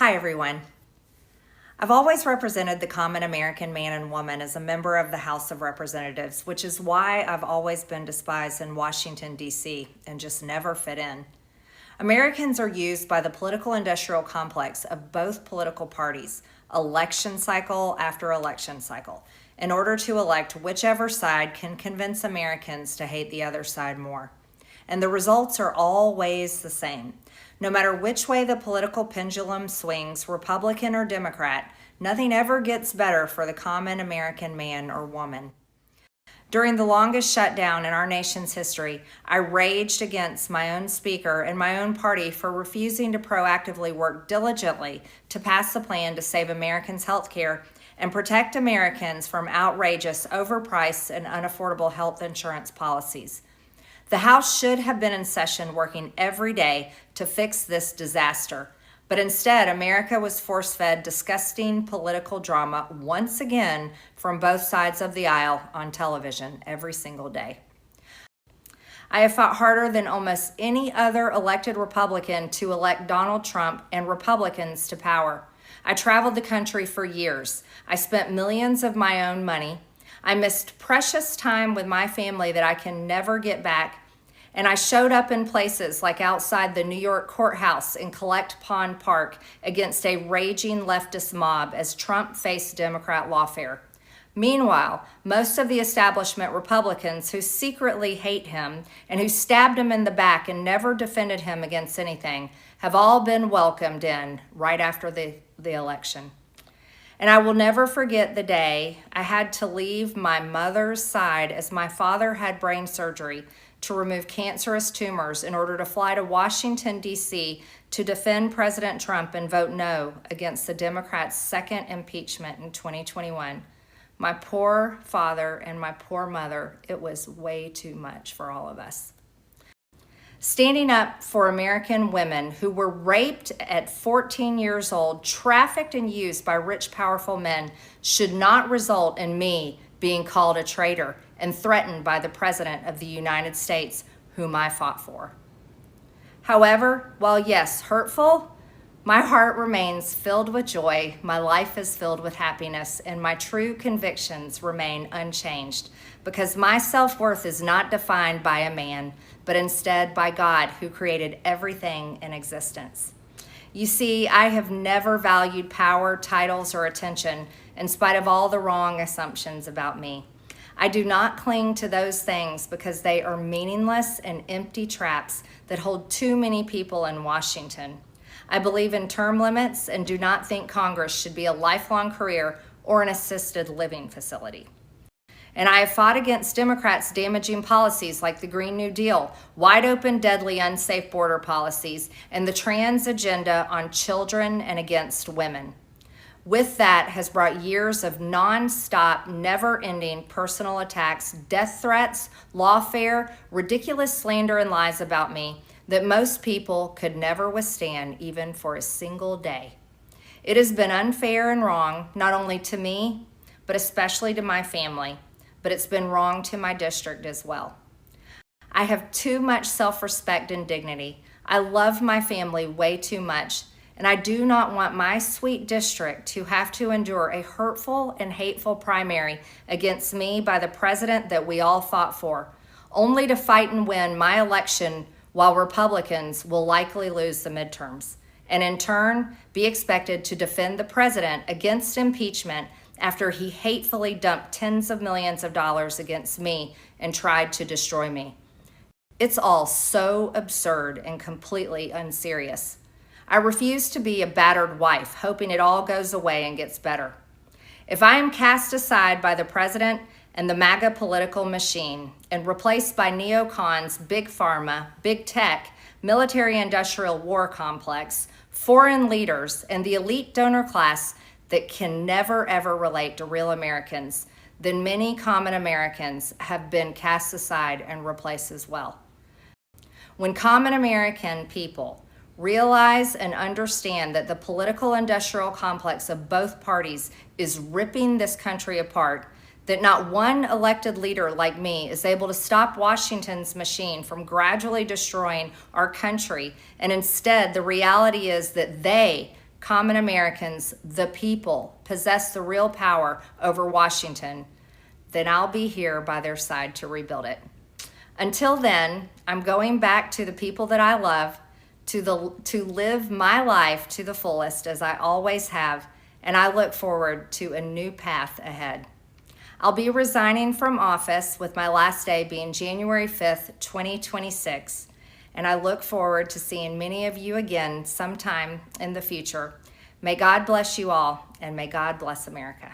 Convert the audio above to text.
Hi, everyone. I've always represented the common American man and woman as a member of the House of Representatives, which is why I've always been despised in Washington, D.C., and just never fit in. Americans are used by the political industrial complex of both political parties, election cycle after election cycle, in order to elect whichever side can convince Americans to hate the other side more. And the results are always the same. No matter which way the political pendulum swings, Republican or Democrat, nothing ever gets better for the common American man or woman. During the longest shutdown in our nation's history, I raged against my own speaker and my own party for refusing to proactively work diligently to pass the plan to save Americans' health care and protect Americans from outrageous, overpriced, and unaffordable health insurance policies. The House should have been in session working every day to fix this disaster, but instead America was force-fed disgusting political drama once again from both sides of the aisle on television every single day. I have fought harder than almost any other elected Republican to elect Donald Trump and Republicans to power. I traveled the country for years. I spent millions of my own money. I missed precious time with my family that I can never get back. And I showed up in places like outside the New York courthouse in Collect Pond Park against a raging leftist mob as Trump faced Democrat lawfare. Meanwhile, most of the establishment Republicans who secretly hate him and who stabbed him in the back and never defended him against anything have all been welcomed in right after the election. And I will never forget the day I had to leave my mother's side as my father had brain surgery to remove cancerous tumors in order to fly to Washington, D.C. to defend President Trump and vote no against the Democrats' second impeachment in 2021. My poor father and my poor mother, it was way too much for all of us. Standing up for American women who were raped at 14 years old, trafficked and used by rich, powerful men should not result in me being called a traitor and threatened by the President of the United States, whom I fought for. However, while yes, hurtful, my heart remains filled with joy, my life is filled with happiness, and my true convictions remain unchanged, because my self-worth is not defined by a man, but instead by God, who created everything in existence. You see, I have never valued power, titles, or attention in spite of all the wrong assumptions about me. I do not cling to those things because they are meaningless and empty traps that hold too many people in Washington. I believe in term limits and do not think Congress should be a lifelong career or an assisted living facility. And I have fought against Democrats' damaging policies like the Green New Deal, wide open, deadly, unsafe border policies, and the trans agenda on children and against women. With that has brought years of non-stop, never-ending personal attacks, death threats, lawfare, ridiculous slander and lies about me that most people could never withstand even for a single day. It has been unfair and wrong, not only to me, but especially to my family, but it's been wrong to my district as well. I have too much self-respect and dignity. I love my family way too much, and I do not want my sweet district to have to endure a hurtful and hateful primary against me by the president that we all fought for, only to fight and win my election while Republicans will likely lose the midterms, and in turn be expected to defend the president against impeachment after he hatefully dumped tens of millions of dollars against me and tried to destroy me. It's all so absurd and completely unserious. I refuse to be a battered wife, hoping it all goes away and gets better. If I am cast aside by the president and the MAGA political machine and replaced by neocons, big pharma, big tech, military-industrial war complex, foreign leaders, and the elite donor class that can never ever relate to real Americans, then many common Americans have been cast aside and replaced as well. When common American people realize and understand that the political industrial complex of both parties is ripping this country apart, that not one elected leader like me is able to stop Washington's machine from gradually destroying our country, and instead the reality is that they common Americans, the people, possess the real power over Washington, then I'll be here by their side to rebuild it. Until then, I'm going back to the people that I love, to live my life to the fullest as I always have, and I look forward to a new path ahead. I'll be resigning from office with my last day being January 5th, 2026, and I look forward to seeing many of you again sometime in the future. May God bless you all, and may God bless America.